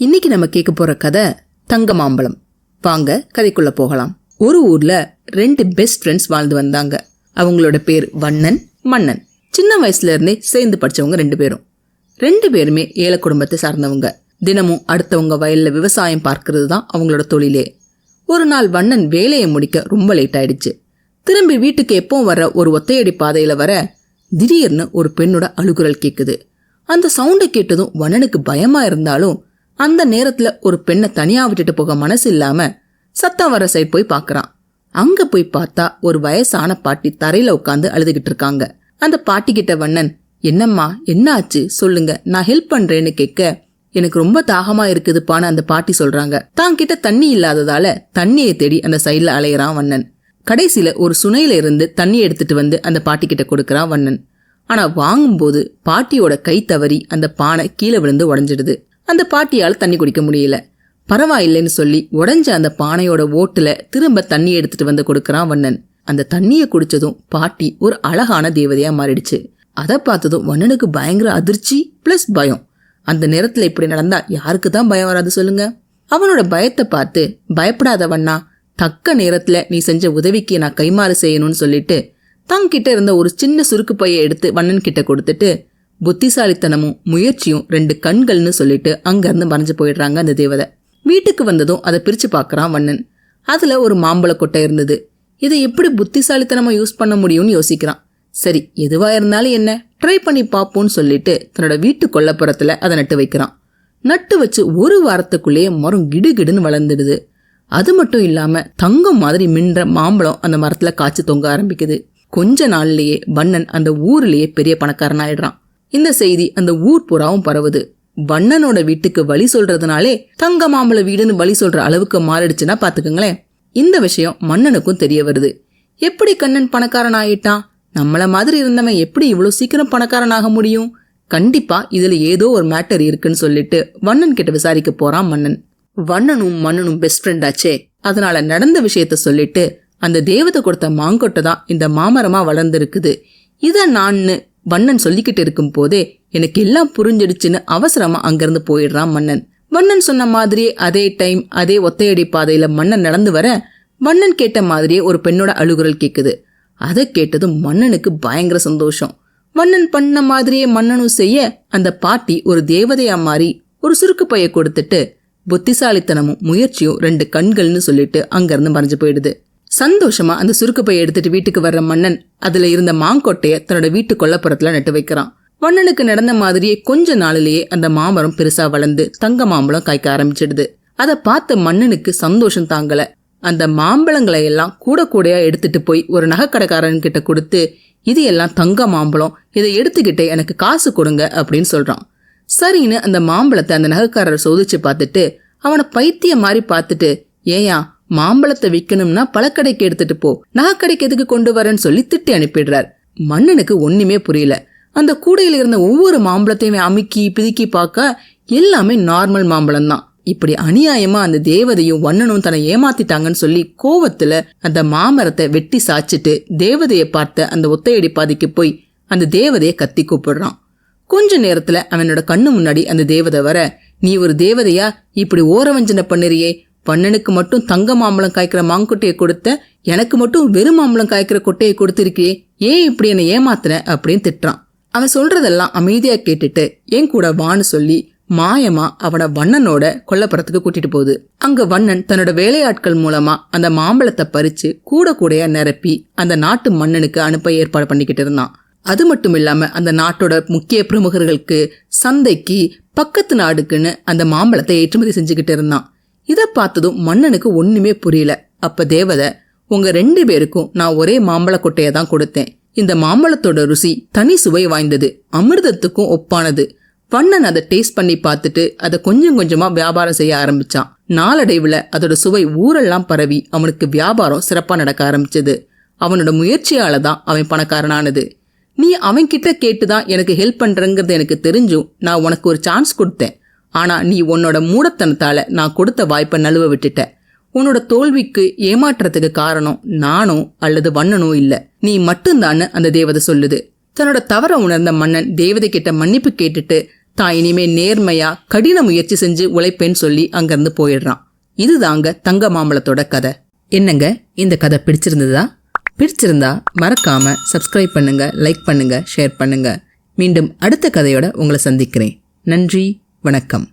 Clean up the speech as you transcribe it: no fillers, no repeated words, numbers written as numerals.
இன்னைக்கு நம்ம கேட்க போற கதை தங்க மாம்பழம். வாங்க கதைக்குள்ள போகலாம். ஒரு ஊர்ல 2 பெஸ்ட் ஃப்ரெண்ட்ஸ் வாழ்ந்து வந்தாங்க. அவங்களோட பேர் வண்ணன், மன்னன். சின்ன வயசுல இருந்தே சேர்ந்து படிச்சவங்க 2 பேரும். 2 பேருமே ஏழை குடும்பத்தை சார்ந்தவங்க. தினமும் அடுத்தவங்க வயல்ல விவசாயம் பார்க்கறது தான் அவங்களோட தொழிலே. ஒரு நாள் வண்ணன் வேலையை முடிக்க ரொம்ப லேட் ஆயிடுச்சு. திரும்பி வீட்டுக்கு எப்பவும் வர ஒரு ஒத்தையடி பாதையில வர திடீர்னு ஒரு பெண்ணோட அழுகுரல் கேக்குது. அந்த சவுண்டை கேட்டதும் வண்ணனுக்கு பயமா இருந்தாலும் அந்த நேரத்துல ஒரு பெண்ணை தனியா விட்டுட்டு போக மனசு இல்லாம சத்தம் வர சைட் போய் பாக்குறான். அங்க போய் பார்த்தா ஒரு வயசான பாட்டி தரையில உட்காந்து அழுதுகிட்டு இருக்காங்க. அந்த பாட்டி கிட்ட வண்ணன், என்னம்மா என்ன ஆச்சு சொல்லுங்க, நான் ஹெல்ப் பண்றேன்னு கேட்க, எனக்கு ரொம்ப தாகமா இருக்குதுப்பான்னு அந்த பாட்டி சொல்றாங்க. தான் கிட்ட தண்ணி இல்லாததால தண்ணியை தேடி அந்த சைட்ல அலையறான் வண்ணன். கடைசியில ஒரு சுனையில இருந்து தண்ணி எடுத்துட்டு வந்து அந்த பாட்டி கிட்ட கொடுக்கறான் வண்ணன். ஆனா வாங்கும்போது பாட்டியோட கை தவறி அந்த பானை கீழே விழுந்து உடஞ்சிடுது. அந்த பாட்டியால தண்ணி குடிக்க முடியல. பரவாயில்லைன்னு சொல்லி உடஞ்ச அந்த பானையோட ஓட்டுல திரும்ப தண்ணி எடுத்துட்டு வந்து கொடுக்கறான் வண்ணன். அந்த தண்ணியை குடிச்சதும் பாட்டி ஒரு அழகான தேவதையா மாறிடுச்சு. அதை பார்த்ததும் வண்ணனுக்கு பயங்கர அதிர்ச்சி பிளஸ் பயம். அந்த நேரத்துல இப்படி நடந்தா யாருக்கு தான் பயம் வராது சொல்லுங்க. அவனோட பயத்தை பார்த்து, பயப்படாத வண்ணா, தக்க நேரத்துல நீ செஞ்ச உதவிக்கு நான் கைமாறு செய்யணும்னு சொல்லிட்டு தங்கிட்ட இருந்த ஒரு சின்ன சுருக்கு பையை எடுத்து வண்ணன் கிட்ட கொடுத்துட்டு, புத்திசாலித்தனமும் முயற்சியும் 2 கண்கள்னு சொல்லிட்டு அங்க இருந்து மறைஞ்சு போயிடுறாங்க அந்த தேவதை. வீட்டுக்கு வந்ததும் அதை பிரிச்சு பாக்குறான் வண்ணன். அதுல ஒரு மாம்பழ கொட்டை இருந்தது. இதை எப்படி புத்திசாலித்தனமா யூஸ் பண்ண முடியும்னு யோசிக்கிறான். சரி, எதுவா இருந்தாலும் என்ன, ட்ரை பண்ணி பாப்போம்னு சொல்லிட்டு தன்னோட வீட்டு கொல்லப்புறத்துல அதை நட்டு வைக்கிறான். நட்டு வச்சு ஒரு வாரத்துக்குள்ளேயே மரம் கிடுகிடுன்னு வளர்ந்துடுது. அது மட்டும் இல்லாம தங்கம் மாதிரி மின்ற மாம்பழம் அந்த மரத்துல காய்ச்சி தொங்க ஆரம்பிக்குது. கொஞ்ச நாள்லயே வண்ணன் அந்த ஊர்லயே பெரிய பணக்காரன் ஆயிடுறான். இந்த செய்தி அந்த ஊர் புறாவும் பரவுது. வண்ணனோட வீட்டுக்கு வழி சொல்றதுனாலே தங்க மாம்பழ வீடுன்னு வழி சொல்ற அளவுக்கு மாறிடுச்சுன்னா பாத்துக்கங்களேன். இந்த விஷயம் மன்னனுக்கும் தெரிய வருது. எப்படி கண்ணன் பணக்காரன் ஆயிட்டான், நம்மள மாதிரி இருந்தவன் எப்படி இவ்வளவு சீக்கிரம் பணக்காரன் ஆக முடியும், கண்டிப்பா இதுல ஏதோ ஒரு மேட்டர் இருக்குன்னு சொல்லிட்டு வண்ணன் கிட்ட விசாரிக்க போறான் மன்னன். வண்ணனும் மன்னனும் பெஸ்ட் ஃப்ரெண்ட் ஆச்சே, அதனால நடந்த விஷயத்த சொல்லிட்டு, அந்த தேவதை கொடுத்த மாங்கொட்டை தான் இந்த மாமரமா வளர்ந்துருக்குது, இத நான் வண்ணன் சொல்லிக்கிட்டு இருக்கும் போதே எனக்கு எல்லாம் புரிஞ்சிடுச்சுன்னு அவசரமா அங்கிருந்து போயிடுறான் மன்னன். வண்ணன் சொன்ன மாதிரியே அதே டைம் அதே ஒத்தையடி பாதையில மன்னன் நடந்து வர வண்ணன் கேட்ட மாதிரியே ஒரு பெண்ணோட அழுகுரல் கேக்குது. அதை கேட்டதும் மன்னனுக்கு பயங்கர சந்தோஷம். வண்ணன் பண்ண மாதிரியே மன்னனும் செய்ய அந்த பாட்டி ஒரு தேவதையா மாறி ஒரு சுருக்கு பைய கொடுத்துட்டு, புத்திசாலித்தனமும் முயற்சியும் 2 கண்கள்னு சொல்லிட்டு அங்கிருந்து மறைஞ்சு போயிடுது. சந்தோஷமா அந்த சுருக்கு பையை எடுத்துட்டு வீட்டுக்கு வர்ற மன்னன் அதுல இருந்த மாங்கொட்டைய தன்னோட வீட்டு கொல்லப்புறத்துல நட்டு வைக்கிறான். வண்ணனுக்கு நடந்த மாதிரியே கொஞ்ச நாளிலேயே அந்த மாமரம் பெருசா வளர்ந்து தங்க மாம்பழம் காய்க்க ஆரம்பிச்சிடுது. அதை பார்த்த மன்னனுக்கு சந்தோஷம் தாங்கல. அந்த மாம்பழங்களை எல்லாம் கூடையா எடுத்துட்டு போய் ஒரு நகைக்கடைக்காரன் கிட்ட கொடுத்து, இது எல்லாம் தங்க மாம்பழம், இதை எடுத்துக்கிட்டே எனக்கு காசு கொடுங்க அப்படின்னு சொல்றான். சரின்னு அந்த மாம்பழத்தை அந்த நகைக்காரர் சோதிச்சு பார்த்துட்டு அவனை பைத்தியம் மாதிரி பார்த்துட்டு, ஏயா மாம்பழத்தை விற்கணும்னா பழக்கடைக்கு எடுத்துட்டு போ, நகைக்கடைக்கு எதுக்கு கொண்டு வரேன்னு சொல்லி திட்டி அனுப்பிடுறார். மன்னனுக்கு ஒண்ணுமே புரியல. அந்த கூடையில இருந்த ஒவ்வொரு மாம்பழத்தையுமே அமுக்கி பிதுக்கி பார்க்க எல்லாமே நார்மல் மாம்பழம் தான். இப்படி அநியாயமா அந்த தேவதையும் வண்ணனும் தன்னை ஏமாத்திட்டாங்கன்னு சொல்லி கோவத்துல அந்த மாமரத்தை வெட்டி சாச்சிட்டு தேவதையை பார்த்த அந்த ஒத்தையடி பாதைக்கு போய் அந்த தேவதையை கத்தி கூப்பிடுறான். கொஞ்ச நேரத்துல அவனோட கண்ணு முன்னாடி அந்த தேவதை வர, நீ ஒரு தேவதையா, இப்படி ஓரவஞ்சனை பண்ணுறியே, வண்ணனுக்கு மட்டும் தங்க மாம்பழம் காய்க்கிற மாங்கொட்டையை கொடுத்த, எனக்கு மட்டும் வெறும் மாம்பழம் காய்க்கிற கொட்டையை கொடுத்திருக்கியே, ஏன் இப்படி என்னை ஏமாத்துற அப்படின்னு திட்டுறான். அவன் சொல்றதெல்லாம் அமைதியா கேட்டுட்டு என் கூட வான்னு சொல்லி மாயமா அவனை வண்ணனோட கொல்லப்புறத்துக்கு கூட்டிட்டு போகுது. அங்க வண்ணன் தன்னோட வேலையாட்கள் மூலமா அந்த மாம்பழத்தை பறிச்சு கூடையா நிரப்பி அந்த நாட்டு மன்னனுக்கு அனுப்ப ஏற்பாடு பண்ணிக்கிட்டு இருந்தான். அது மட்டும் இல்லாம அந்த நாட்டோட முக்கிய பிரமுகர்களுக்கு, சந்தைக்கு, பக்கத்து நாடுக்குன்னு அந்த மாம்பழத்தை ஏற்றுமதி செஞ்சுக்கிட்டு இருந்தான். இதை பார்த்ததும் மன்னனுக்கு ஒண்ணுமே புரியல. அப்ப தேவதை, உங்க 2 பேருக்கும் நான் ஒரே மாம்பழ கொட்டையை தான் கொடுத்தேன். இந்த மாம்பழத்தோட ருசி தனி சுவை வாய்ந்தது, அமிர்தத்துக்கும் ஒப்பானது. வண்ணன் அதை டேஸ்ட் பண்ணி பார்த்துட்டு அதை கொஞ்சம் கொஞ்சமா வியாபாரம் செய்ய ஆரம்பிச்சான். நாளடைவுல அதோட சுவை ஊரெல்லாம் பரவி அவனுக்கு வியாபாரம் சிறப்பா நடக்க ஆரம்பிச்சது. அவனோட முயற்சியால தான் அவன் பணக்காரனானது. நீ அவன்கிட்ட கேட்டுதான் எனக்கு ஹெல்ப் பண்றங்கிறது எனக்கு தெரிஞ்சும் நான் உனக்கு ஒரு சான்ஸ் கொடுத்தேன். ஆனா நீ உன்னோட மூடத்தனத்தால நான் கொடுத்த வாய்ப்பை நழுவ விட்டுட்ட. உன்னோட தோல்விக்கு ஏமாற்றத்துக்கு காரணம் நானோ அல்லது வண்ணனோ இல்ல, நீ மட்டும்தான்னு அந்த தேவதை சொல்லுது. தன்னோட தவற உணர்ந்த மன்னன் தேவதை கிட்ட மன்னிப்பு கேட்டுட்டு தான் இனிமே நேர்மையா கடின முயற்சி செஞ்சு உழைப்பேன்னு சொல்லி அங்கிருந்து போயிடுறான். இதுதாங்க தங்க மாம்பழத்தோட கதை. என்னங்க, இந்த கதை பிடிச்சிருந்தா மறக்காம சப்ஸ்கிரைப் பண்ணுங்க, லைக் பண்ணுங்க, ஷேர் பண்ணுங்க. மீண்டும் அடுத்த கதையோட உங்களை சந்திக்கிறேன். நன்றி, வணக்கம்.